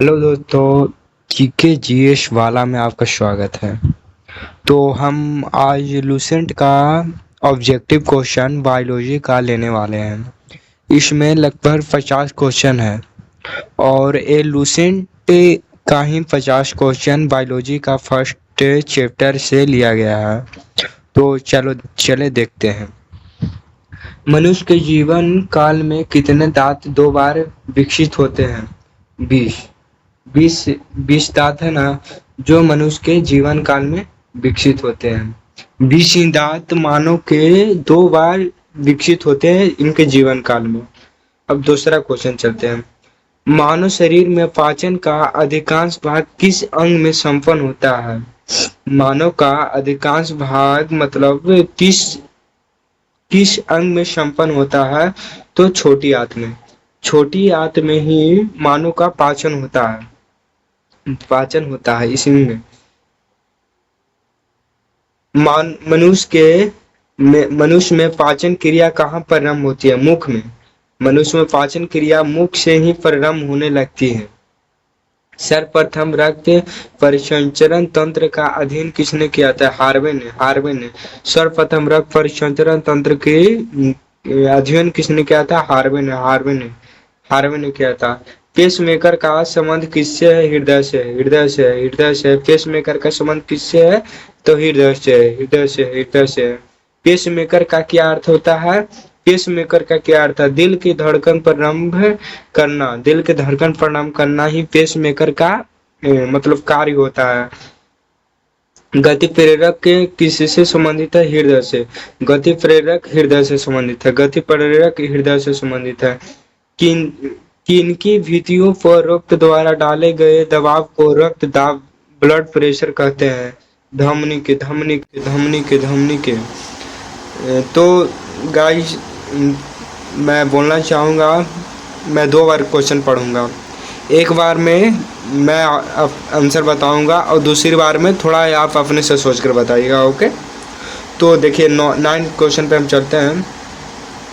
Hello दोस्तों, GK GS वाला में आपका स्वागत है। तो हम आज लूसेंट का ऑब्जेक्टिव क्वेश्चन बायोलॉजी का लेने वाले हैं। इसमें लगभग 50 क्वेश्चन है और ये लूसेंट का ही 50 क्वेश्चन बायोलॉजी का फर्स्ट चैप्टर से लिया गया है। तो चले देखते हैं। मनुष्य के जीवन काल में कितने दांत दो बार विकसित होते हैं? 20। 20 20 दांत है ना, जो मनुष्य के जीवन काल में विकसित होते हैं। 20 ही दांत मानव के 2 बार विकसित होते हैं इनके जीवन काल में। अब दूसरा क्वेश्चन चलते हैं। मानव शरीर में पाचन का अधिकांश भाग किस अंग में संपन्न होता है? मानव का अधिकांश भाग मतलब किस अंग में संपन्न होता है? तो छोटी आंत में। छोटी आंत में ही मानव का पाचन होता है इसी में। मनुष्य में पाचन क्रिया कहाँ प्रारंभ होती है? मुख में। मनुष्य में पाचन क्रिया मुख से ही प्रारंभ होने लगती है। सर्वप्रथम रक्त परिसंचरण तंत्र का अध्ययन किसने किया था? हार्वे ने सर्वप्रथम रक्त परिसंचरण तंत्र के अध्ययन किसने किया था? हार्वे ने किया था। पेसमेकर का संबंध किससे है? हृदय से। पेसमेकर का संबंध किससे है? तो हृदय से। पेसमेकर का क्या अर्थ होता है? पेसमेकर का क्या अर्थ है? दिल की धड़कन प्रारंभ करना। दिल की धड़कन प्रारंभ करना ही पेसमेकर का मतलब कार्य होता है। गति प्रेरक के किससे संबंधित है? हृदय से। गति प्रेरक हृदय से संबंधित है। गति प्रेरक हृदय से संबंधित है। किन किनकी भित्तियों पर रक्त द्वारा डाले गए दबाव को रक्त दाब ब्लड प्रेशर कहते हैं? धमनी के। तो गाइस, मैं बोलना चाहूँगा, मैं 2 बार क्वेश्चन पढ़ूंगा। एक बार में मैं आंसर बताऊंगा और दूसरी बार में थोड़ा आप अपने से सोच कर बताइएगा। ओके, तो देखिए 9 क्वेश्चन पे हम चलते हैं।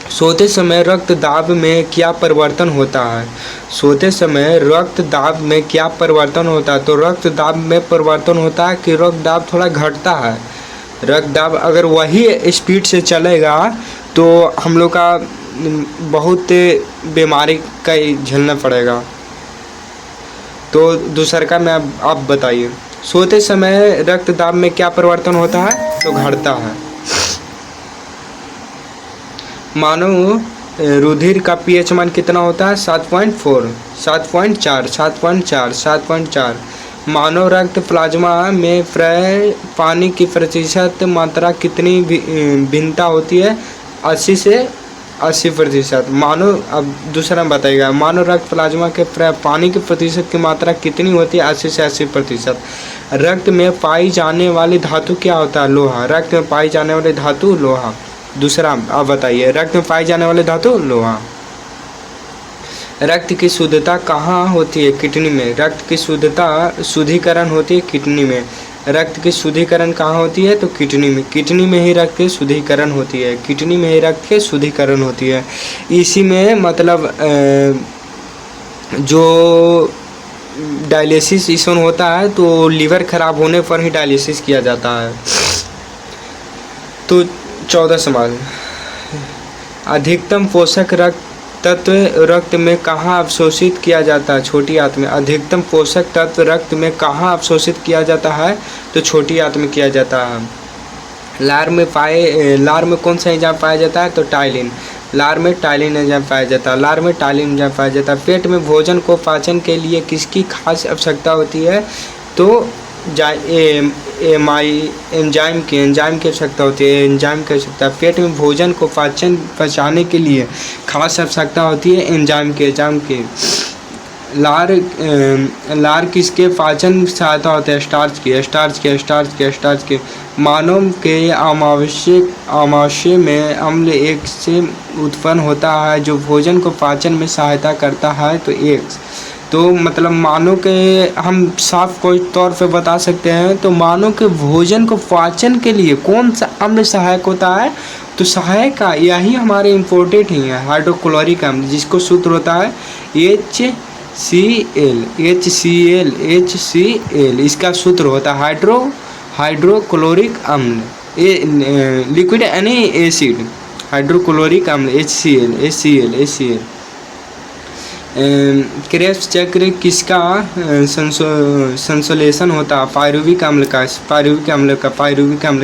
सोते समय रक्त दाब में क्या परिवर्तन होता है? सोते समय रक्त दाब में क्या परिवर्तन होता है? तो रक्त दाब में परिवर्तन होता है कि रक्त दाब थोड़ा घटता है। रक्त दाब अगर वही स्पीड से चलेगा तो हम लोग का बहुत बीमारी का झेलना पड़ेगा। तो दूसरा का मैं आप बताइए। सोते समय रक्त दाब में क्या परिवर्तन होता है? तो घटता है। मानव रुधिर का पीएच मान कितना होता है? 7.4, 7.4। मानव रक्त प्लाज्मा में प्राय पानी की प्रतिशत मात्रा कितनी भिन्नता होती है? 80 से 80%। मानव, अब दूसरा बताइएगा, मानव रक्त प्लाज्मा के प्राय पानी की प्रतिशत की मात्रा कितनी होती है? 80 से 80%। रक्त में पाई जाने वाली धातु क्या होता है? लोहा। रक्त में पाई जाने वाली धातु लोहा। दूसरा आप बताइए, रक्त में पाई जाने वाली धातु लोहा। रक्त की शुद्धता कहाँ होती है? किडनी में। रक्त की शुद्धिकरण होती है किडनी में। रक्त की शुद्धिकरण कहाँ होती है? तो किडनी में। किडनी में ही रक्त की शुद्धिकरण होती है। किडनी में ही रक्त की शुद्धिकरण होती है। इसी में मतलब जो डायलिसिस इसमें होता है तो लीवर खराब होने पर ही डायलिसिस किया जाता है। तो 14 सवाल। अधिकतम पोषक तत्व रक्त में कहाँ अवशोषित किया जाता है? छोटी आंत में। अधिकतम पोषक तत्व रक्त में कहाँ अवशोषित किया जाता है? तो छोटी आंत में किया जाता है। लार में कौन सा एंजाइम पाया जाता है? तो टाइलिन। लार में टाइलिन एंजाइम पाया जाता है। पेट में भोजन को पाचन के लिए किसकी खास आवश्यकता होती है? तो एंजाइम की आवश्यकता होती है। एंजाइम की आवश्यकता। पेट में भोजन को पचाने के लिए खास आवश्यकता होती है एंजाइम की। लार किसके पाचन सहायता होता है? स्टार्च के। मानव के आमाशय में अम्ल एक से उत्पन्न होता है जो भोजन को पाचन में सहायता करता है। तो एक्स। तो मतलब मानव के हम साफ कोई तौर पे बता सकते हैं तो मानव के भोजन को पाचन के लिए कौन सा अम्ल सहायक होता है? तो सहायक का यही हमारे इम्पोर्टेंट ही है, हाइड्रोक्लोरिक अम्ल, जिसको सूत्र होता है HCl, इसका सूत्र होता है हाइड्रोक्लोरिक अम्ल, लिक्विड यानी एसिड, हाइड्रोक्लोरिक अम्ल HCl। क्रेब्स चक्र किसका संश्लेषण होता है? पायरुविक अम्ल का।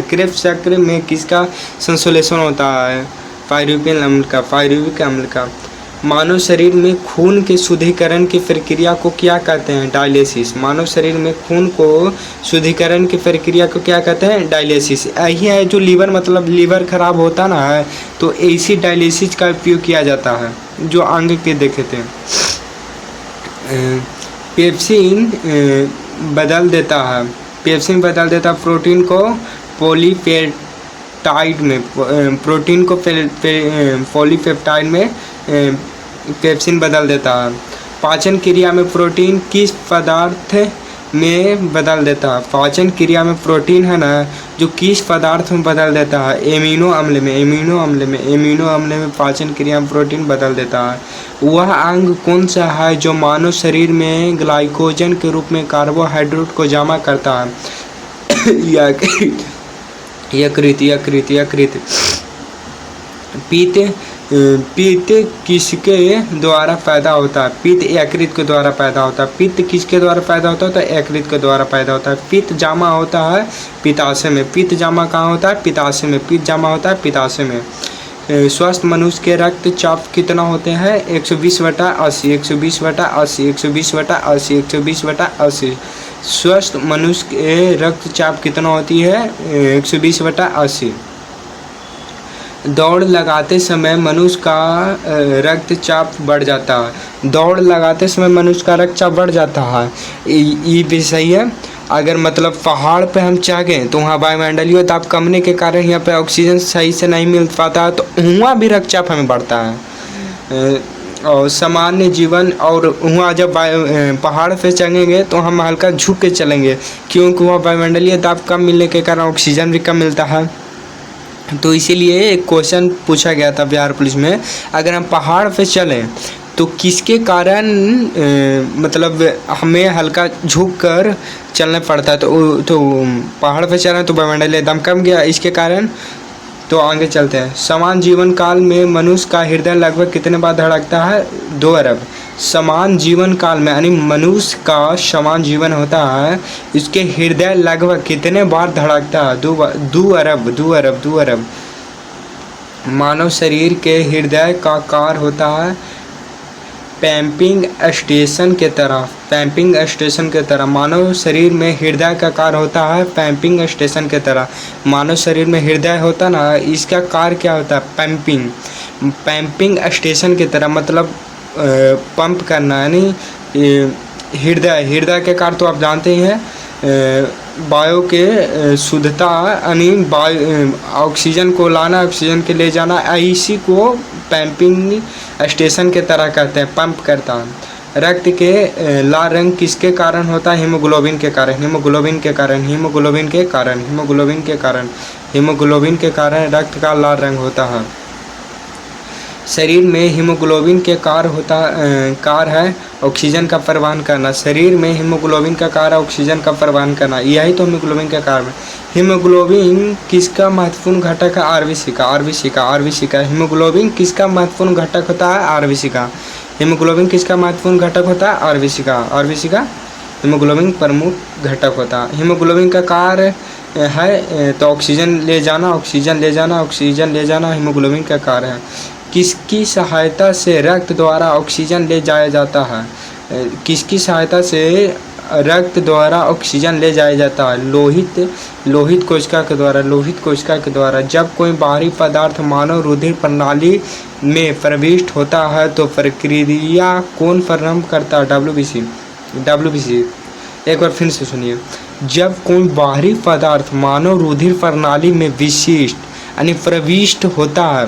क्रेब्स चक्र में किसका संश्लेषण होता है? पायरुविक अम्ल का। मानव शरीर में खून के शुद्धिकरण की प्रक्रिया को क्या कहते हैं? डायलिसिस। मानव शरीर में खून को शुद्धिकरण की प्रक्रिया को क्या कहते हैं? डायलिसिस। यही है जो लीवर खराब होता ना है तो इसी डायलिसिस का उपयोग किया जाता है, जो आगे के देखे थे। पेप्सिन बदल देता है प्रोटीन को पॉलीपेप्टाइड में, पॉलीपेप्टाइड में पेप्सिन बदल देता है। पाचन क्रिया में प्रोटीन किस पदार्थ में बदल देता है? पाचन क्रिया में प्रोटीन है ना, जो किस पदार्थ में बदल देता है? एमिनो अम्ल में पाचन क्रिया में प्रोटीन बदल देता है। वह अंग कौन सा है जो मानव शरीर में ग्लाइकोजन के रूप में कार्बोहाइड्रेट को जमा करता है? यकृत। पित्त किसके द्वारा पैदा होता है? पित्त यकृत के द्वारा पैदा होता है। पित्त किसके द्वारा पैदा होता है? तो यकृत के द्वारा पैदा होता है। पित्त जमा होता है पित्ताशय में। पित्त जमा कहाँ होता है? पित्ताशय में। पित्त जमा होता है पित्ताशय में। स्वस्थ मनुष्य के रक्तचाप कितना होते हैं? 120/80। स्वस्थ मनुष्य के रक्तचाप कितना होती है? 120/80। दौड़ लगाते समय मनुष्य का रक्तचाप बढ़ जाता है। दौड़ लगाते समय मनुष्य का रक्तचाप बढ़ जाता है, ये भी सही है। अगर मतलब पहाड़ पे हम जाएँ तो वहाँ वायुमंडलीय दाब कमने के कारण यहाँ पे ऑक्सीजन सही से नहीं मिल पाता है, तो वहाँ भी रक्तचाप हमें बढ़ता है। और सामान्य जीवन, और वहाँ जब पहाड़ पे चढ़ेंगे तो हम हल्का झुक के चलेंगे, क्योंकि वहाँ वायुमंडलीय दाब कम मिलने के कारण ऑक्सीजन भी कम मिलता है। तो इसीलिए एक क्वेश्चन पूछा गया था बिहार पुलिस में, अगर हम पहाड़ पे चलें तो किसके कारण मतलब हमें हल्का झुक कर चलना पड़ता है? तो पहाड़ पे चलें तो वायुमंडलीय दाब कम गया, इसके कारण। तो आगे चलते हैं। समान जीवन काल में मनुष्य का हृदय लगभग कितने बार धड़कता है? 2 अरब। समान जीवन काल में यानी मनुष्य का समान जीवन होता है, इसके हृदय लगभग कितने बार धड़कता है? 2 अरब। मानव शरीर के हृदय का आकार होता है पंपिंग स्टेशन के तरह। मानव शरीर में हृदय का आकार होता है पंपिंग स्टेशन के तरह। मानव शरीर में हृदय होता ना, इसका कार्य क्या होता है? पंपिंग स्टेशन की तरह, मतलब पंप करना, यानी हृदय के कार्य तो आप जानते ही हैं, वायु के शुद्धता यानी ऑक्सीजन को लाना, ऑक्सीजन के ले जाना, इसी को पंपिंग स्टेशन के तरह कहते हैं, पंप करता है। रक्त के लाल रंग किसके कारण होता है? हीमोग्लोबिन के कारण रक्त का लाल रंग होता है। शरीर में हीमोग्लोबिन के कार्य है ऑक्सीजन का परिवहन करना। शरीर में हीमोग्लोबिन का कार्य ऑक्सीजन का परिवहन करना, यही तो हीमोग्लोबिन का कार्य है। हीमोग्लोबिन किसका महत्वपूर्ण घटक है? आरबीसी का। हीमोग्लोबिन किसका महत्वपूर्ण घटक होता है? आरबीसी का। हीमोग्लोबिन किसका महत्वपूर्ण घटक होता है? आरबीसी का हीमोग्लोबिन प्रमुख घटक होता है। हीमोग्लोबिन का कार्य है तो ऑक्सीजन ले जाना हीमोग्लोबिन का कार्य है। किसकी सहायता से रक्त द्वारा ऑक्सीजन ले जाया जाता है? लोहित कोशिका के द्वारा। जब कोई बाहरी पदार्थ मानव रुधिर प्रणाली में प्रविष्ट होता है तो प्रक्रिया कौन प्रारंभ करता है? WBC। एक बार फिर से सुनिए। जब कोई बाहरी पदार्थ मानव रुधिर प्रणाली में विशिष्ट यानी प्रविष्ट होता है,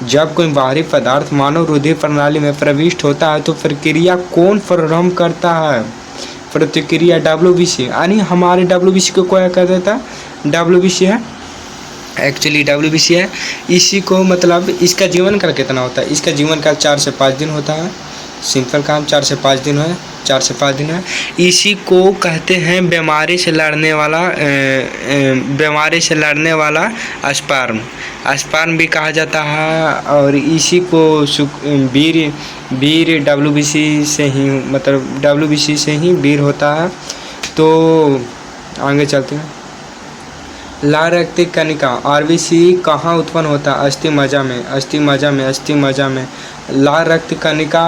जब कोई बाहरी पदार्थ मानव रुधिर प्रणाली में प्रविष्ट होता है तो प्रक्रिया कौन प्रारंभ करता है? प्रतिक्रिया WBC, यानी हमारे WBC को क्या कर देता है? WBC है, एक्चुअली WBC है। इसी को मतलब इसका जीवन काल कितना होता है? इसका जीवन काल 4 से 5 दिन होता है। सिंपल काम 4 से 5 दिन है, 4 से 5 दिन है। इसी को कहते हैं बीमारी से लड़ने वाला स्पर्म, स्पर्म भी कहा जाता है। और इसी को वीर WBC से ही, मतलब WBC से ही वीर होता है। तो आगे चलते हैं। लाल रक्त कणिका RBC कहाँ उत्पन्न होता है? अस्थि मज्जा में, अस्थि मज्जा में, अस्थि मज्जा में। लाल रक्त कणिका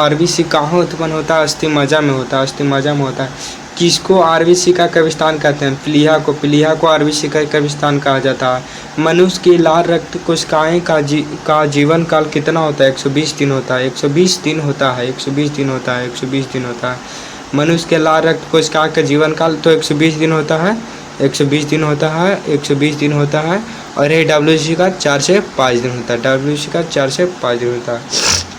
RBC कहाँ उत्पन्न होता है? अस्थि मज्जा में होता है, अस्थि मज्जा में होता है। किसको RBC का कविस्थान कहते हैं? प्लीहा को, प्लीहा को RBC का कविस्थान कहा जाता है। मनुष्य की लाल रक्त कोशिकाएं का जीवन काल कितना होता है? 120 दिन होता है, 120 दिन होता है, 120 दिन होता है, 120 दिन होता है। मनुष्य के लाल रक्त कोशिका का जीवन काल तो 120 दिन होता है, 120 दिन होता है, 120 दिन होता है। और ये WBC का 4 से 5 दिन होता है, WBC का 4 से 5 दिन होता है।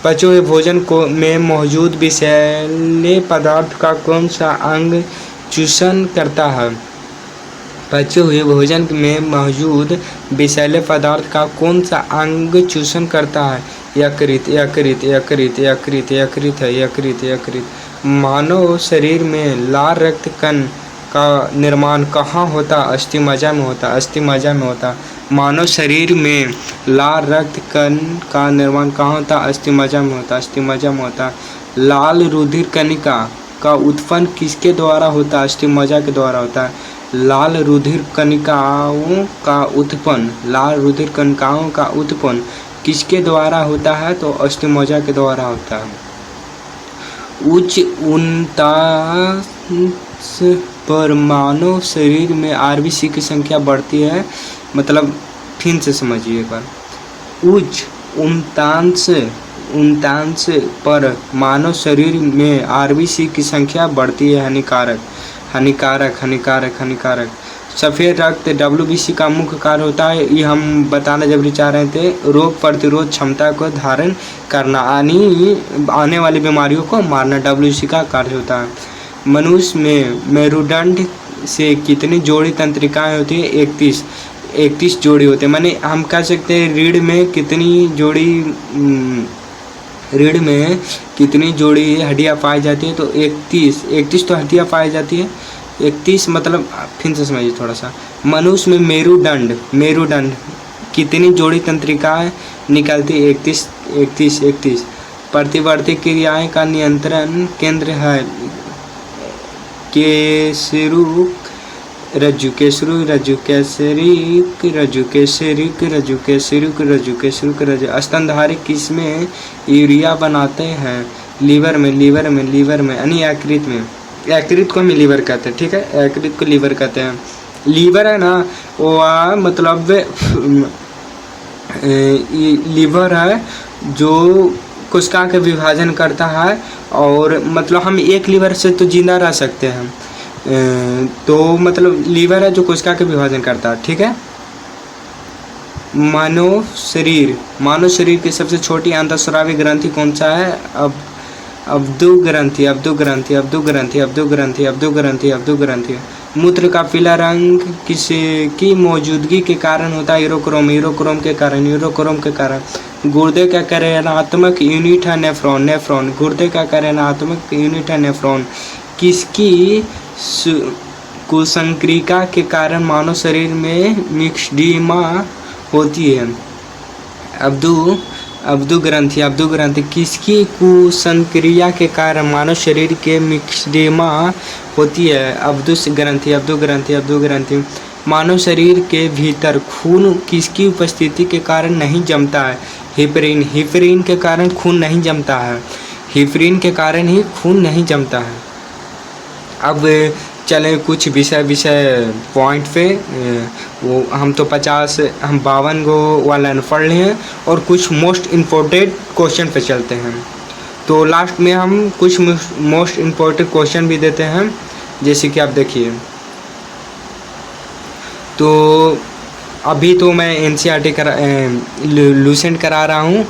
पचे हुए भोजन को में मौजूद विषैले पदार्थ का कौन सा अंग चूषण करता है? पचे हुए भोजन में मौजूद विषैले पदार्थ का कौन सा अंग चूषण करता है? यकृत, यकृत, यकृत, यकृत, यकृत है, यकृत, यकृत। मानव शरीर में लाल रक्त कण का निर्माण कहाँ होता? अस्थि मज्जा में होता, अस्थि मज्जा में होता। मानव शरीर में लाल रक्त कण का निर्माण कहाँ होता? अस्थि मज्जा में होता, अस्थि मज्जा में होता। लाल रुधिर कणिका का उत्पन्न किसके द्वारा होता? अस्थि मज्जा के द्वारा होता है। लाल रुधिर कणिकाओं का उत्पन्न, लाल रुधिर कणिकाओं का उत्पन्न किसके द्वारा होता है? तो अस्थि मज्जा के द्वारा होता है। उच्च उन्नता पर मानव शरीर में RBC की संख्या बढ़ती है, मतलब फिर से समझिए एक बार। उच्च उन्नतांश पर मानव शरीर में RBC की संख्या बढ़ती है। हानिकारक, हानिकारक, हानिकारक, हानिकारक। सफ़ेद रक्त WBC का मुख्य कार्य होता है, ये हम बताना जब चाह रहे थे, रोग प्रतिरोध क्षमता को धारण करना, आने वाली बीमारियों को मारना WBC का कार्य होता है। मनुष्य में मेरुदंड से कितनी जोड़ी तंत्रिकाएं होती है? 31 जोड़ी होते हैं। माने हम कह सकते हैं रीढ़ में कितनी जोड़ी हड्डियाँ पाई जाती है? तो 31 तो हड्डियाँ पाई जाती है। 31 मतलब फिर से समझिए थोड़ा सा। मनुष्य में मेरुदंड कितनी जोड़ी तंत्रिकाएं निकलती है? 31। प्रतिवर्ती क्रियाएं का नियंत्रण केंद्र है रज्जु, स्तनधारी किसमें यूरिया बनाते हैं? लीवर में, यानी यकृत में। यकृत को हम लीवर कहते हैं, ठीक है, यकृत को लीवर कहते हैं। लीवर है ना, वो मतलब लीवर है जो कोशिका का विभाजन करता है। और मतलब हम एक लीवर से तो जिंदा रह सकते हैं, तो मतलब लीवर है जो कोशिका का विभाजन करता है, ठीक है। मानव शरीर की सबसे छोटी अंतःस्रावी ग्रंथि कौन सा है? अब्दु ग्रंथि। मूत्र का पीला रंग किसकी मौजूदगी के कारण होता है? यूरोक्रोम के कारण। गुर्दे का कार्यात्मक यूनिट है नेफ्रॉन। गुर्दे का कार्यात्मक यूनिट है नेफ्रॉन। किसकी कुसंक्रिका के कारण मानव शरीर में मिक्सडीमा होती है? अब्दु ग्रंथि। किसकी कुसंक्रिया के कारण मानव शरीर के मिक्सडीमा होती है? अब्दु ग्रंथि। मानव शरीर के भीतर खून किसकी उपस्थिति के कारण नहीं जमता है? हिपरीन के कारण खून नहीं जमता है। हिपरीन के कारण ही खून नहीं जमता है। अब चलें कुछ विषय पॉइंट पे। वो हम तो 52 गो वाला पढ़ लिए हैं, और कुछ मोस्ट इम्पोर्टेंट क्वेश्चन पे चलते हैं। तो लास्ट में हम कुछ मोस्ट इम्पोर्टेंट क्वेश्चन भी देते हैं, जैसे कि आप देखिए। तो अभी तो मैं NCERT लूसेंट करा रहा हूँ।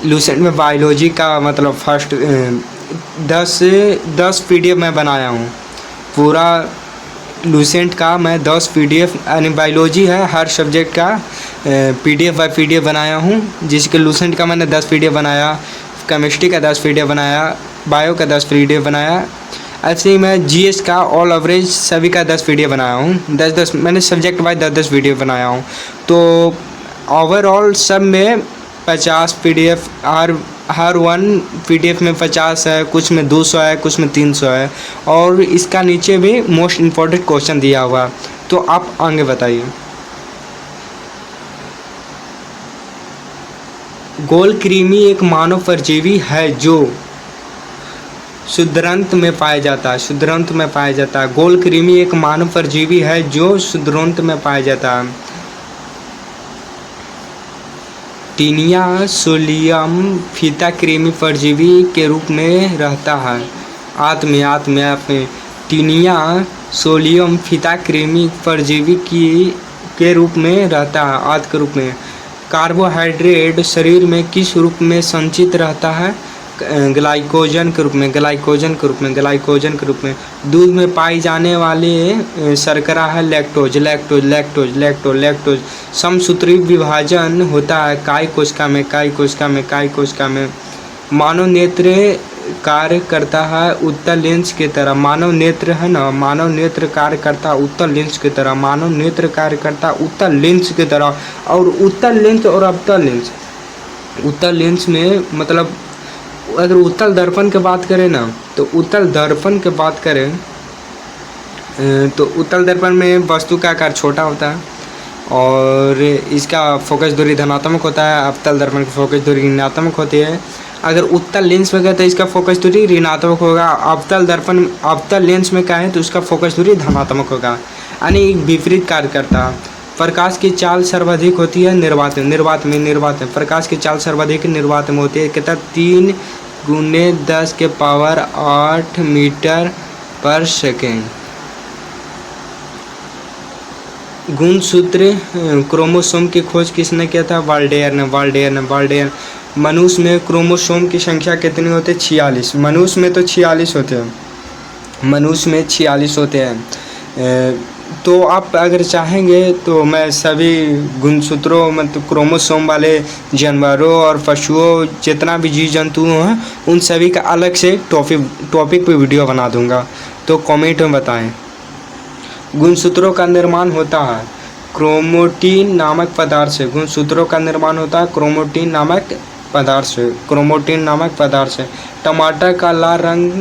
लूसेंट में बायोलॉजी का मतलब फर्स्ट 10 PDF मैं बनाया हूँ। पूरा लूसेंट का मैं 10 PDF, यानी बायोलॉजी है हर सब्जेक्ट का PDF बाय PDF बनाया हूँ, जिसके लूसेंट का मैंने 10 PDF बनाया। केमिस्ट्री का 10 वीडियो बनाया, बायो का 10 वीडियो बनाया, ऐसे ही मैं जीएस का ऑल एवरेज सभी का 10 वीडियो बनाया हूँ। 10-10 मैंने सब्जेक्ट वाइज 10-10 वीडियो बनाया हूँ। तो ओवरऑल सब में 50 पीडीएफ, हर वन पीडीएफ में 50 है, कुछ में 200 है, कुछ में 300 है, और इसका नीचे भी मोस्ट इम्पोर्टेंट क्वेश्चन दिया हुआ। तो आप आगे बताइए। गोलकृमि एक मानव परजीवी है जो शुद्रांत में पाया जाता है। शुद्रांत में पाया जाता है। गोलकृमि एक मानव परजीवी है जो शुद्रांत में पाया जाता है। टीनिया सोलियम फीता कृमि परजीवी के रूप में रहता है। आत्म टीनिया सोलियम फीता कृमि परजीवी के रूप में रहता है, आद के रूप में। कार्बोहाइड्रेट शरीर में किस रूप में संचित रहता है? ग्लाइकोजन के रूप में, ग्लाइकोजन के रूप में, ग्लाइकोजन के रूप में। दूध में पाई जाने वाले शर्करा है lactose, lactose, lactose, lactose, lactose. समसूत्री विभाजन होता है काय कोशिका में, काय कोशिका में, काय कोशिका में। मानव नेत्र कार्य करता है उत्तल लेंस की तरह। मानव नेत्र है ना, मानव नेत्र कार्य करता है उत्तल लेंस की तरह। मानव नेत्र कार्य करता है उत्तल लेंस की तरह। और उत्तल लेंस और अवतल लेंस, उत्तल लेंस में मतलब अगर उत्तल दर्पण की बात करें ना, तो उत्तल दर्पण की बात करें तो उत्तल दर्पण में वस्तु का आकार छोटा होता है और इसका फोकस दूरी धनात्मक होता है। अवतल दर्पण की फोकस दूरी ऋणात्मक होती है। अगर उत्तल लेंस में गए तो इसका फोकस दूरी ऋणात्मक होगा। अवतल दर्पण, अवतल लेंस में कहें तो उसका फोकस दूरी धनात्मक होगा, यानी विपरीत कार्य करता है। प्रकाश की चाल सर्वाधिक होती है निर्वात में। प्रकाश की चाल सर्वाधिक निर्वात में होती है। कितना? 3 × 10⁸ मीटर पर सेकेंड। गुणसूत्र क्रोमोसोम की खोज किसने किया था? वाल्डेयर ने। मनुष्य में क्रोमोसोम की संख्या कितनी होती है? 46। मनुष्य में तो 46 होते हैं। मनुष्य में 46 होते हैं। तो आप अगर चाहेंगे तो मैं सभी गुणसूत्रों मतलब क्रोमोसोम वाले जानवरों और पशुओं, जितना भी जीव जंतु हैं, उन सभी का अलग से टॉपिक पे वीडियो बना दूंगा। तो कमेंट में बताएं। गुणसूत्रों का निर्माण होता है क्रोमैटिन नामक पदार्थ से। गुणसूत्रों का निर्माण होता है क्रोमैटिन नामक पदार्थ से। टमाटर का लाल रंग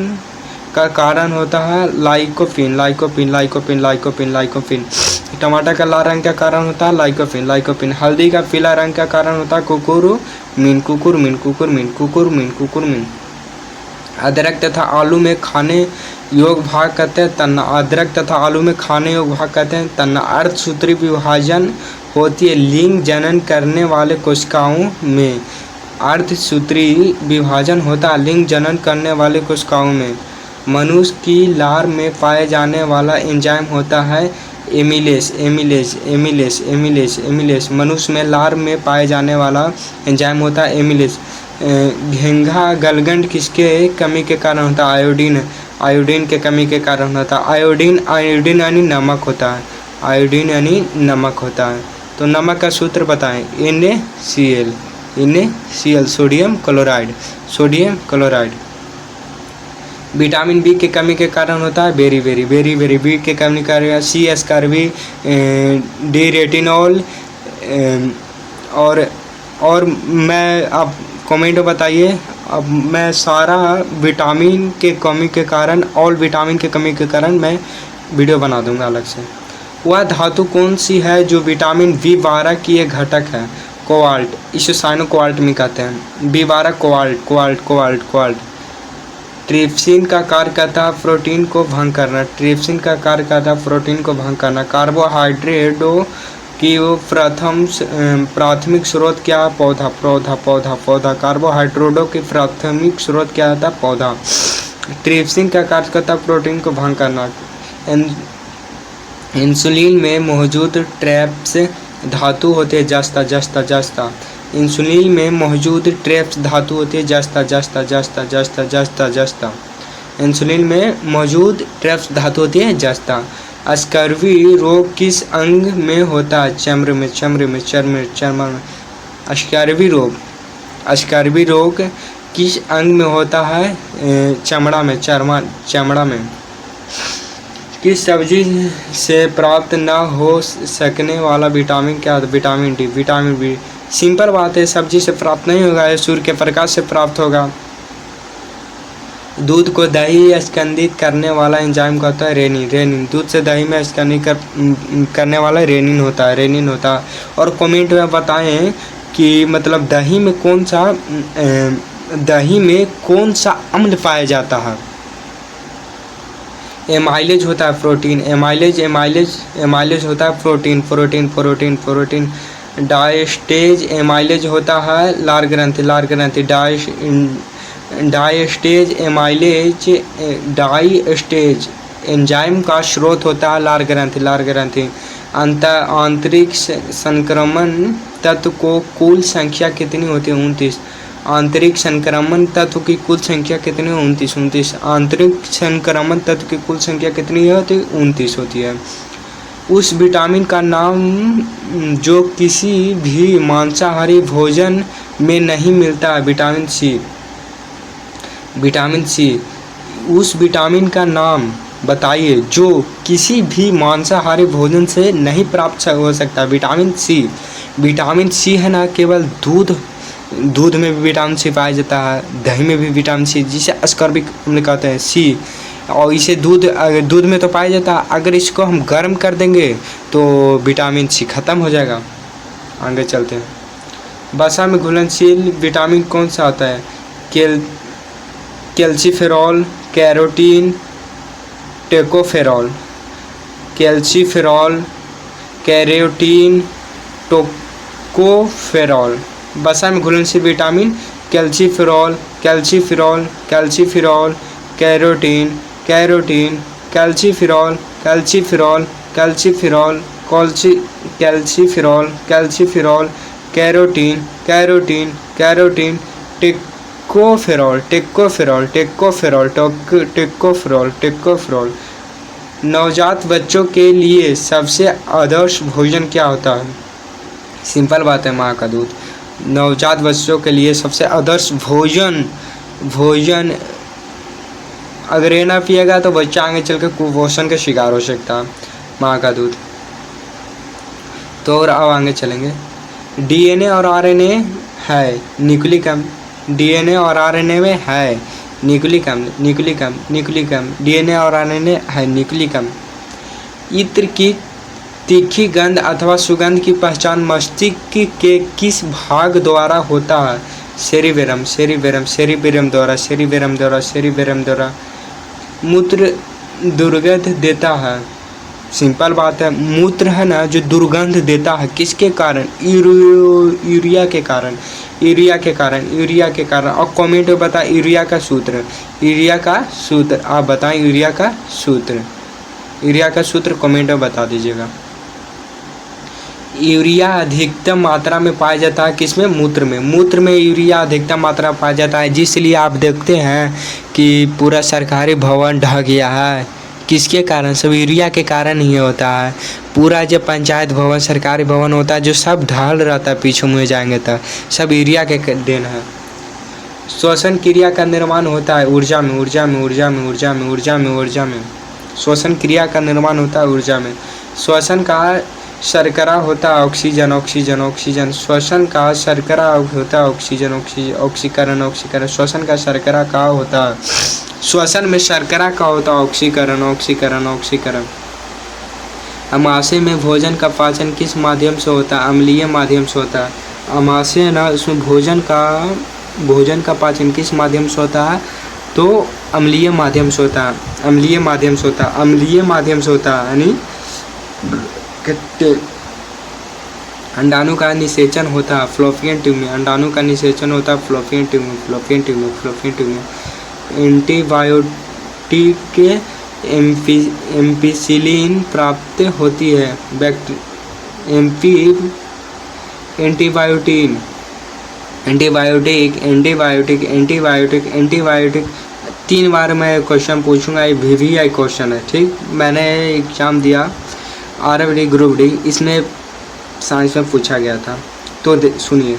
का कारण होता है लाइकोपिन। टमाटर का लाल रंग का कारण होता है लाइकोपिन। हल्दी का पीला रंग का कारण होता है कुकुरमीन। अदरक तथा आलू में खाने योग भाग कहते हैं तन्ना। अदरक तथा आलू में खाने योग भाग कहते हैं तन्ना। अर्धसूत्री विभाजन होती है लिंग जनन करने वाले कोशिकाओं में। अर्धसूत्री विभाजन होता है लिंग जनन करने वाले कोशिकाओं में। मनुष्य की लार में पाए जाने वाला एंजाइम होता है एमिलेस। मनुष्य में लार में पाए जाने वाला एंजाइम होता है एमिलेस। घेंघा गलगंड किसके कमी के कारण होता है? आयोडीन के कमी के कारण होता है। आयोडीन यानी नमक होता है। आयोडीन यानी नमक होता है। तो नमक का सूत्र बताएं। NaCl, sodium chloride. Vitamin B के कमी के कारण होता है बेरी बी के कमी के कारण सी एस्कॉर्बी, डी रेटिनॉल। और मैं आप कमेंट बताइए। अब मैं सारा विटामिन के कमी के कारण, ऑल विटामिन के कमी के कारण मैं वीडियो बना दूंगा अलग से। वह धातु कौन सी है जो विटामिन B12 की एक घटक है? कोबाल्ट। इसे साइनो कोबाल्ट में कहते हैं। B12 cobalt. ट्रिप्सिन का कार्य करता है प्रोटीन को भंग करना। कार्बोहाइड्रेटों की वो प्राथमिक स्रोत क्या? पौधा। कार्बोहाइड्रेटों की प्राथमिक स्रोत क्या था? पौधा। ट्रिप्सिन का कार्य करता है प्रोटीन को भंग करना। इंसुलिन में मौजूद ट्रैप्स धातु होते हैं जस्ता। इंसुलिन में मौजूद ट्रैप्स धातु होती है जस्ता। इंसुलिन में मौजूद ट्रैप्स धातु होती है जस्ता। स्कर्वी रोग किस अंग में होता है? चर्म में। स्कर्वी रोग किस अंग में होता है? चमड़ा में, चमड़ा में। किस सब्जी से प्राप्त न हो सकने वाला विटामिन क्या होता है? Vitamin D, vitamin B. Simple बात है, सब्जी से प्राप्त नहीं होगा, ये सूर्य के प्रकाश से प्राप्त होगा। दूध को दही स्कंदित करने वाला एंजाइम का होता है? Rennin, rennin. दूध से दही में स्कंदित करने वाला रेनिन होता है, रेनिन होता है। और कमेंट में बताएं कि मतलब दही में कौन सा अम्ल पाया जाता है? एमाइलेज होता है प्रोटीन, एमाइलेज होता है प्रोटीन। डायस्टेज एमाइलेज होता है लार ग्रंथि। डायस्टेज एंजाइम का स्रोत होता है लार ग्रंथि। आंतरिक संक्रमण तत्व को कुल संख्या कितनी होती है? 29। आंतरिक संक्रमण तत्व की कुल संख्या कितनी? 29। आंतरिक संक्रमण तत्व की कुल संख्या कितनी होती है? 29 होती है। उस विटामिन का नाम जो किसी भी मांसाहारी भोजन में नहीं मिलता है? Vitamin C, vitamin C. उस विटामिन का नाम बताइए जो किसी भी मांसाहारी भोजन से नहीं प्राप्त हो सकता। विटामिन सी, विटामिन सी है ना, केवल दूध में भी विटामिन सी पाया जाता है, दही में भी विटामिन सी, जिसे अस्कॉर्बिक अम्ल कहते हैं, सी। और इसे दूध में तो पाया जाता है, अगर इसको हम गर्म कर देंगे तो विटामिन सी ख़त्म हो जाएगा। आगे चलते हैं। वसा में घुलनशील विटामिन कौन सा होता है? Calciferol, carotene, tocopherol. Calciferol, carotene, tocopherol. वसा में घुलनशील vitamin calciferol, carotene, carotene, calciferol, carotene, tocopherol. नवजात बच्चों के लिए सबसे आदर्श भोजन क्या होता है? सिंपल बात है, माँ का दूध। नवजात बच्चों के लिए सबसे आदर्श भोजन अगर ये ना पिएगा तो बच्चा आगे चल कर कुपोषण का शिकार हो सकता है। माँ का दूध। तो और अब आगे चलेंगे। डीएनए और आरएनए है न्यूक्लिक अम्ल। डीएनए और आरएनए में है न्यूक्लिक अम्ल। डीएनए और आरएनए है न्यूक्लिक अम्ल। इत्र की तीखी गंध अथवा सुगंध की पहचान मस्तिष्क के किस भाग द्वारा होता है? सेरिबेरम द्वारा। मूत्र दुर्गंध देता है। सिंपल बात है, मूत्र है ना जो दुर्गंध देता है, किसके कारण? यूरिया के कारण। और कमेंट में बता यूरिया का सूत्र आप बताएं। यूरिया का सूत्र कमेंट में बता दीजिएगा। यूरिया अधिकतम मात्रा में पाया जाता है किसमें? मूत्र में यूरिया अधिकतम मात्रा में पाया जाता है, जिसलिए आप देखते हैं कि पूरा सरकारी भवन ढह गया है। किसके कारण? सब यूरिया के कारण ही होता है। पूरा जो पंचायत भवन, सरकारी भवन होता है, जो सब ढल रहता है, पीछे मुँह जाएंगे तो सब यूरिया के देन है। श्वसन क्रिया का निर्माण होता है ऊर्जा में। श्वसन क्रिया का निर्माण होता है ऊर्जा में। श्वसन का शर्करा होता है ऑक्सीजन। श्वसन का शर्करा होता है ऑक्सीकरण। श्वसन का शर्करा का होता है? श्वसन में शर्करा का होता है ऑक्सीकरण। अमाशय में भोजन का पाचन किस माध्यम से होता है? अम्लीय माध्यम से होता है। अमाशय ना, उसमें भोजन का पाचन किस माध्यम से होता है? तो अम्लीय माध्यम से होता है। यानी अंडाणु का निषेचन होता है फ्लोपियन ट्यूब में। एंटीबायोटिक एम्पिसिलिन प्राप्त होती है। एंटीबायोटिक 3 बार मैं क्वेश्चन पूछूंगा, ये VVI क्वेश्चन है, ठीक। मैंने एग्जाम दिया RFD ग्रुप डी, इसमें साइंस में पूछा गया था। तो सुनिए,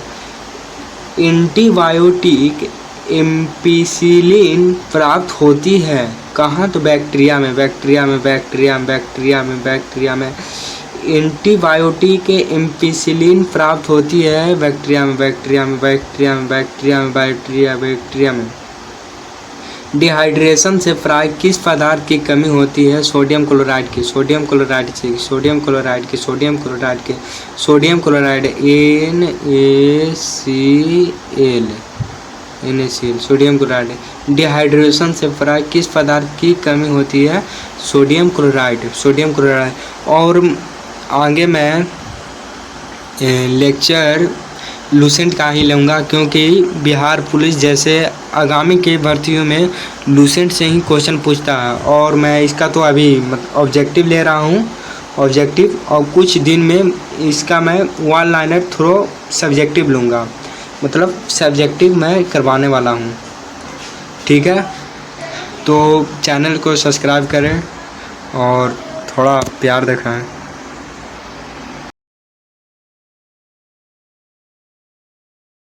एंटीबायोटिक एम्पिसिलिन प्राप्त होती है कहाँ? तो बैक्टीरिया में, बैक्टीरिया में, बैक्टीरिया में, बैक्टीरिया में, बैक्टीरिया में। एंटीबायोटिक के एम्पिसिलिन प्राप्त होती है बैक्टीरिया में, बैक्टीरिया में, बैक्टीरिया में, बैक्टीरिया में, बैक्टीरिया, बैक्टीरिया में। डिहाइड्रेशन से प्राय किस पदार्थ की कमी होती है? सोडियम क्लोराइड की, सोडियम क्लोराइड की, सोडियम क्लोराइड की, सोडियम क्लोराइड की, sodium chloride NaCl, NaCl, sodium chloride. Dehydration से प्राय किस पदार्थ की कमी होती है? Sodium chloride, sodium chloride. और आगे मैं लेक्चर लूसेंट का ही लूँगा, क्योंकि बिहार पुलिस जैसे आगामी के भर्तियों में लूसेंट से ही क्वेश्चन पूछता है। और मैं इसका तो अभी ऑब्जेक्टिव ले रहा हूँ, ऑब्जेक्टिव, और कुछ दिन में इसका मैं वन लाइनर थ्रो सब्जेक्टिव लूँगा, मतलब सब्जेक्टिव मैं करवाने वाला हूँ। ठीक है, तो चैनल को सब्सक्राइब करें और थोड़ा प्यार दिखाएं।